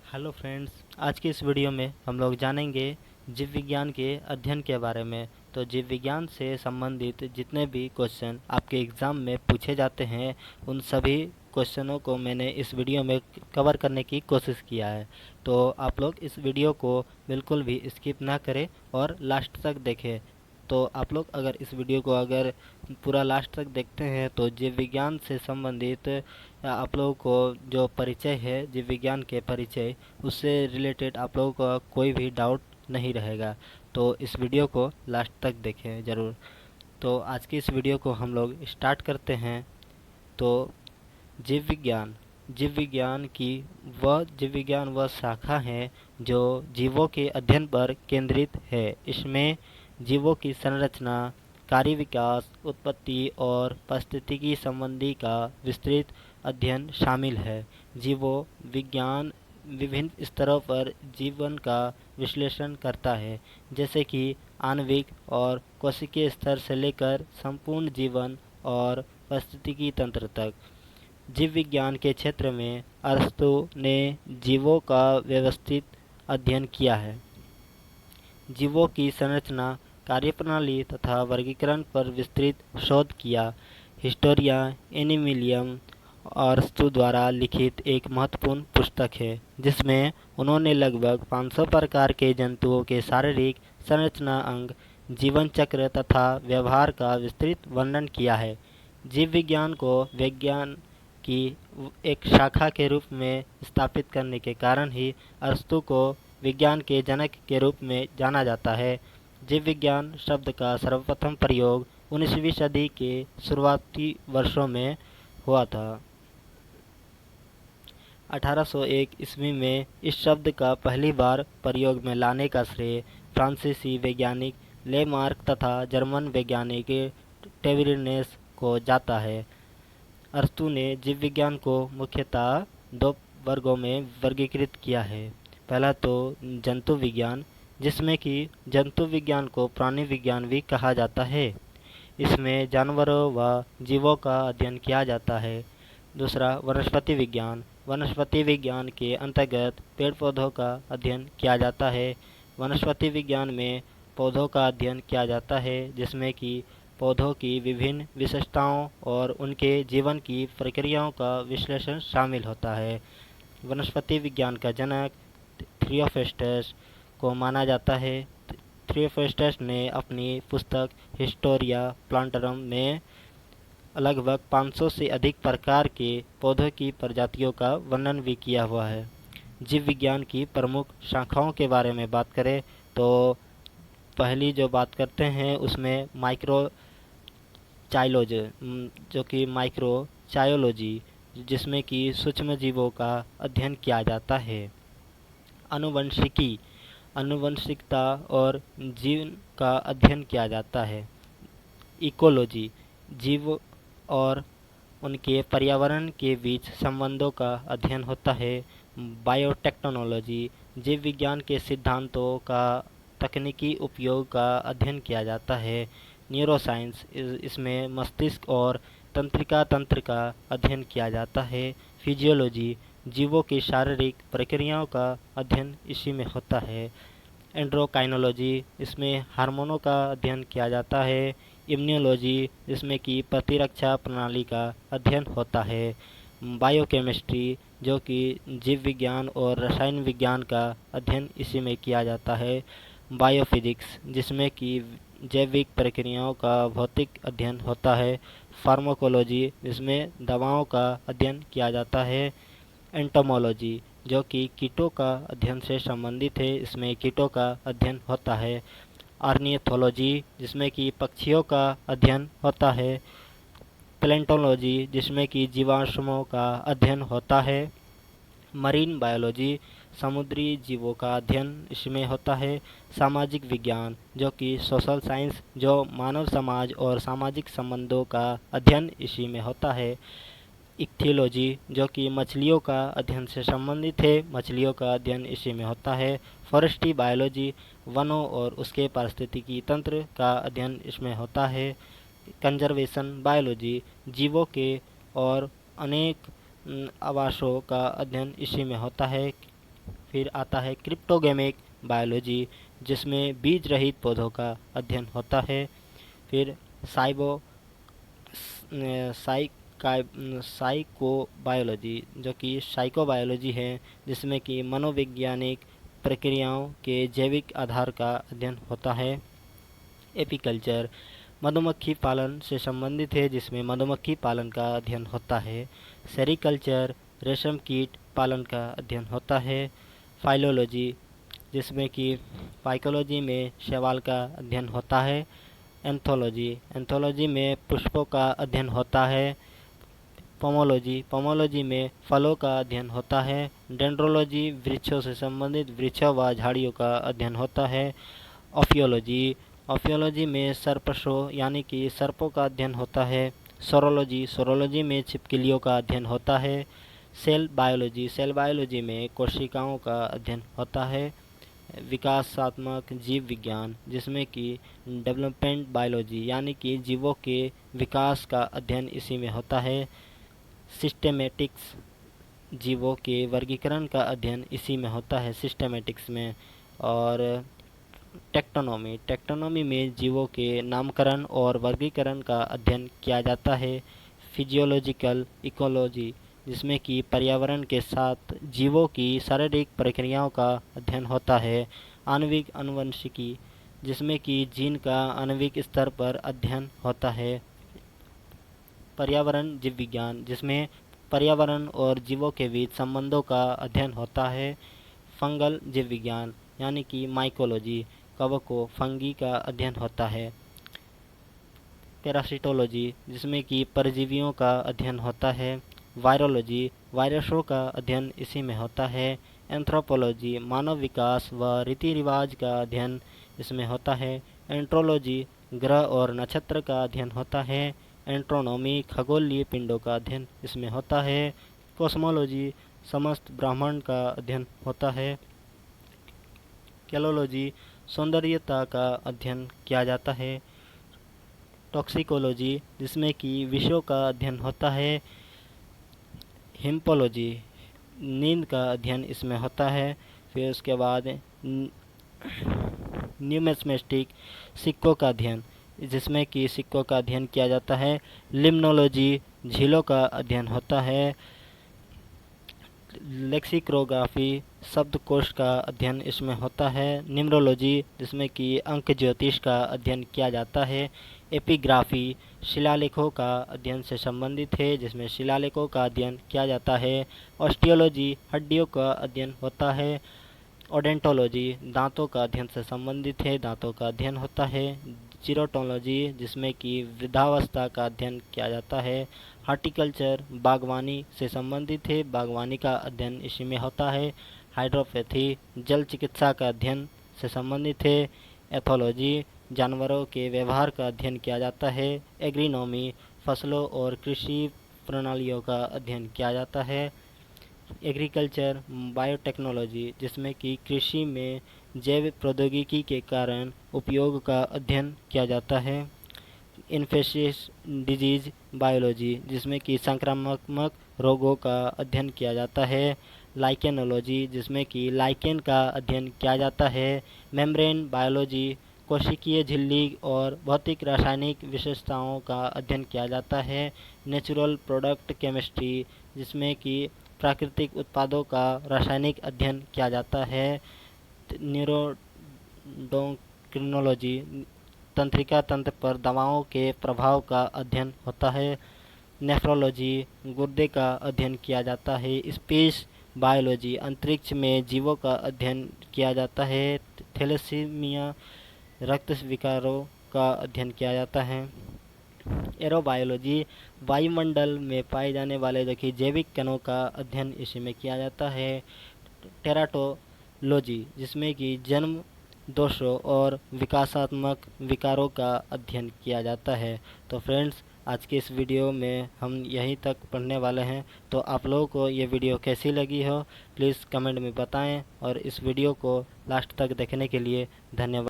Hello friends, आज की इस वीडियो में हम लोग जानेंगे जीव विज्ञान के अध्ययन के बारे में। तो जीव विज्ञान से संबंधित जितने भी क्वेश्चन आपके एग्ज़ाम में पूछे जाते हैं, उन सभी क्वेश्चनों को मैंने इस वीडियो में कवर करने की कोशिश किया है। तो आप लोग इस वीडियो को बिल्कुल भी स्किप ना करें और लास्ट तक देखें। तो आप लोग अगर इस वीडियो को पूरा लास्ट तक देखते हैं तो जीव विज्ञान से संबंधित आप लोगों को जो परिचय है, जीव विज्ञान के परिचय, उससे रिलेटेड आप लोगों को कोई भी डाउट नहीं रहेगा। तो इस वीडियो को लास्ट तक देखें ज़रूर। तो आज की इस वीडियो को हम लोग स्टार्ट करते हैं। तो जीव विज्ञान वह शाखा है जो जीवों के अध्ययन पर केंद्रित है। इसमें जीवों की संरचना, कार्य विकास, उत्पत्ति और पारिस्थितिकी संबंधी का विस्तृत अध्ययन शामिल है। जीवो विज्ञान विभिन्न स्तरों पर जीवन का विश्लेषण करता है, जैसे कि आणविक और कोशिकीय स्तर से लेकर संपूर्ण जीवन और पारिस्थितिकी तंत्र तक। जीव विज्ञान के क्षेत्र में अरस्तु ने जीवों का व्यवस्थित अध्ययन किया है। जीवों की संरचना, कार्यप्रणाली तथा वर्गीकरण पर विस्तृत शोध किया। हिस्टोरिया एनिमिलियम अरस्तु द्वारा लिखित एक महत्वपूर्ण पुस्तक है, जिसमें उन्होंने लगभग 500 प्रकार के जंतुओं के शारीरिक संरचना, अंग, जीवन चक्र तथा व्यवहार का विस्तृत वर्णन किया है। जीव विज्ञान को विज्ञान की एक शाखा के रूप में स्थापित करने के कारण ही अरस्तु को विज्ञान के जनक के रूप में जाना जाता है। जीव विज्ञान शब्द का सर्वप्रथम प्रयोग 19वीं सदी के शुरुआती वर्षों में हुआ था। 1801 ईस्वी में इस शब्द का पहली बार प्रयोग में लाने का श्रेय फ्रांसीसी वैज्ञानिक लेमार्क तथा जर्मन वैज्ञानिक टेविरनेस को जाता है। अरस्तु ने जीव विज्ञान को मुख्यतः दो वर्गों में वर्गीकृत किया है। पहला तो जंतु विज्ञान, जिसमें कि जंतु विज्ञान को प्राणी विज्ञान भी कहा जाता है। इसमें जानवरों व जीवों का अध्ययन किया जाता है। दूसरा वनस्पति विज्ञान। वनस्पति विज्ञान के अंतर्गत पेड़ पौधों का अध्ययन किया जाता है। वनस्पति विज्ञान में पौधों का अध्ययन किया जाता है, जिसमें कि पौधों की विभिन्न विशेषताओं और उनके जीवन की प्रक्रियाओं का विश्लेषण शामिल होता है। वनस्पति विज्ञान का जनक थियोफ्रेस्टस को माना जाता है। थियोफ्रेस्टस ने अपनी पुस्तक हिस्टोरिया प्लांटरम में लगभग 500 से अधिक प्रकार के पौधों की प्रजातियों का वर्णन भी किया हुआ है। जीव विज्ञान की प्रमुख शाखाओं के बारे में बात करें तो पहली जो बात करते हैं उसमें चाइलोजी, जो कि माइक्रोचायोलॉजी, जिसमें कि सूक्ष्म जीवों का अध्ययन किया जाता है। अनुवंशिकता और जीवन का अध्ययन किया जाता है। इकोलॉजी, जीव और उनके पर्यावरण के बीच संबंधों का अध्ययन होता है। बायोटेक्नोलॉजी, जीव विज्ञान के सिद्धांतों का तकनीकी उपयोग का अध्ययन किया जाता है। न्यूरोसाइंस, इसमें मस्तिष्क और तंत्रिका तंत्र का अध्ययन किया जाता है। फिजियोलॉजी, जीवों की शारीरिक प्रक्रियाओं का अध्ययन इसी में होता है। एंड्रोकाइनोलॉजी, इसमें हार्मोनों का अध्ययन किया जाता है। इम्यूनोलॉजी, जिसमें कि प्रतिरक्षा प्रणाली का अध्ययन होता है। बायोकेमिस्ट्री, जो कि जीव विज्ञान और रसायन विज्ञान का अध्ययन इसी में किया जाता है। बायोफिजिक्स, जिसमें कि जैविक प्रक्रियाओं का भौतिक अध्ययन होता है। फार्माकोलॉजी, जिसमें दवाओं का अध्ययन किया जाता है। एंटोमोलॉजी, जो कि कीटों का अध्ययन से संबंधित है, इसमें कीटों का अध्ययन होता है। ऑर्निथोलॉजी, जिसमें कि पक्षियों का अध्ययन होता है। प्लेंटोलॉजी, जिसमें कि जीवाश्मों का अध्ययन होता है। मरीन बायोलॉजी, समुद्री जीवों का अध्ययन इसमें होता है। सामाजिक विज्ञान, जो कि सोशल साइंस, जो मानव समाज और सामाजिक संबंधों का अध्ययन इसी में होता है। इक्थियोलॉजी, जो कि मछलियों का अध्ययन से संबंधित है, मछलियों का अध्ययन इसी में होता है। फॉरेस्ट्री बायोलॉजी, वनों और उसके पारिस्थितिकी तंत्र का अध्ययन इसमें होता है। कंजर्वेशन बायोलॉजी, जीवों के और अनेक आवासों का अध्ययन इसी में होता है। फिर आता है क्रिप्टोगेमिक बायोलॉजी, जिसमें बीज रहित पौधों का अध्ययन होता है। फिर साइबो साइकोबायोलॉजी, जो कि साइकोबायोलॉजी है, जिसमें कि मनोवैज्ञानिक प्रक्रियाओं के जैविक आधार का अध्ययन होता है। एपीकल्चर मधुमक्खी पालन से संबंधित है, जिसमें मधुमक्खी पालन का अध्ययन होता है। सेरिकल्चर रेशम कीट पालन का अध्ययन होता है। फाइलोलॉजी, जिसमें कि फाइकोलॉजी में शैवाल का अध्ययन होता है। एंथोलॉजी में पुष्पों का अध्ययन होता है। पोमोलॉजी में फलों का अध्ययन होता है। डेंड्रोलॉजी वृक्षों से संबंधित वृक्षों व झाड़ियों का अध्ययन होता है। ऑफियोलॉजी में सर्पसों यानी कि सर्पों का अध्ययन होता है। सोरोलॉजी में छिपकलियों का अध्ययन होता है। सेल बायोलॉजी में कोशिकाओं का अध्ययन होता है। विकासात्मक जीव विज्ञान, जिसमें कि डेवलपमेंट बायोलॉजी यानी कि जीवों के विकास का अध्ययन इसी में होता है। सिस्टेमेटिक्स जीवों के वर्गीकरण का अध्ययन इसी में होता है, सिस्टेमेटिक्स में। और टेक्टोनॉमी में जीवों के नामकरण और वर्गीकरण का अध्ययन किया जाता है। फिजियोलॉजिकल इकोलॉजी, जिसमें कि पर्यावरण के साथ जीवों की शारीरिक प्रक्रियाओं का अध्ययन होता है। आणविक आनुवंशिकी, जिसमें कि जीन का आणविक स्तर पर अध्ययन होता है। पर्यावरण जीव विज्ञान, जिसमें पर्यावरण और जीवों के बीच संबंधों का अध्ययन होता है। फंगल जीव विज्ञान यानी कि माइकोलॉजी, कवकों फंगी का अध्ययन होता है। पैरासिटोलॉजी, जिसमें कि परजीवियों का अध्ययन होता है। वायरोलॉजी, वायरसों का अध्ययन इसी में होता है। एंथ्रोपोलॉजी, मानव विकास व रीति रिवाज का अध्ययन इसमें होता है। एंट्रोलॉजी, ग्रह और नक्षत्र का अध्ययन होता है। एंट्रोनॉमी, खगोलीय पिंडों का अध्ययन इसमें होता है। कॉस्मोलॉजी, समस्त ब्रह्मांड का अध्ययन होता है। कैलोलॉजी, सौंदर्यता का अध्ययन किया जाता है। टॉक्सिकोलॉजी, जिसमें कि विषयों का अध्ययन होता है। हिम्पोलॉजी, नींद का अध्ययन इसमें होता है। फिर उसके बाद न्यूमिस्मेटिक, सिक्कों का अध्ययन, जिसमें कि सिक्कों का अध्ययन किया जाता है। लिम्नोलॉजी, झीलों का अध्ययन होता है। लेक्सिकोग्राफी, शब्दकोश का अध्ययन इसमें होता है। न्यूमरोलॉजी, जिसमें कि अंक ज्योतिष का अध्ययन किया जाता है। एपिग्राफी, शिलालेखों का अध्ययन से संबंधित है, जिसमें शिलालेखों का अध्ययन किया जाता है। ऑस्टियोलॉजी, हड्डियों का अध्ययन होता है। ओडेंटोलॉजी, दांतों का अध्ययन से संबंधित है, दांतों का अध्ययन होता है। जीरोटोलॉजी, जिसमें कि वृद्धावस्था का अध्ययन किया जाता है। हार्टिकल्चर, बागवानी से संबंधित है, बागवानी का अध्ययन इसी में होता है। हाइड्रोपैथी, जल चिकित्सा का अध्ययन से संबंधित है। एथोलॉजी, जानवरों के व्यवहार का अध्ययन किया जाता है। एग्रीनॉमी, फसलों और कृषि प्रणालियों का अध्ययन किया जाता है। एग्रीकल्चर, बायोटेक्नोलॉजी, जिसमें कि कृषि में जैव प्रौद्योगिकी के कारण उपयोग का अध्ययन किया जाता है। इन्फेक्शियस डिजीज बायोलॉजी, जिसमें कि संक्रामक रोगों का अध्ययन किया जाता है। लाइकेनोलॉजी, जिसमें कि लाइकेन का अध्ययन किया जाता है। मेम्ब्रेन बायोलॉजी, कोशिकीय झिल्ली और भौतिक रासायनिक विशेषताओं का अध्ययन किया जाता है। नेचुरल प्रोडक्ट केमिस्ट्री, जिसमें कि प्राकृतिक उत्पादों का रासायनिक अध्ययन किया जाता है। न्यूरोएंडोक्रिनोलॉजी, तंत्रिका तंत्र पर दवाओं के प्रभाव का अध्ययन होता है। नेफ्रोलॉजी, गुर्दे का अध्ययन किया जाता है। स्पेस बायोलॉजी, अंतरिक्ष में जीवों का अध्ययन किया जाता है। थैलेसीमिया, रक्त विकारों का अध्ययन किया जाता है। एरोबायोलॉजी, वायुमंडल में पाए जाने वाले देखिए जैविक कणों का अध्ययन इसी में किया जाता है। टेराटोलॉजी, जिसमें कि जन्म दोषों और विकासात्मक विकारों का अध्ययन किया जाता है। तो फ्रेंड्स, आज के इस वीडियो में हम यहीं तक पढ़ने वाले हैं। तो आप लोगों को ये वीडियो कैसी लगी हो प्लीज़ कमेंट में बताएं, और इस वीडियो को लास्ट तक देखने के लिए धन्यवाद।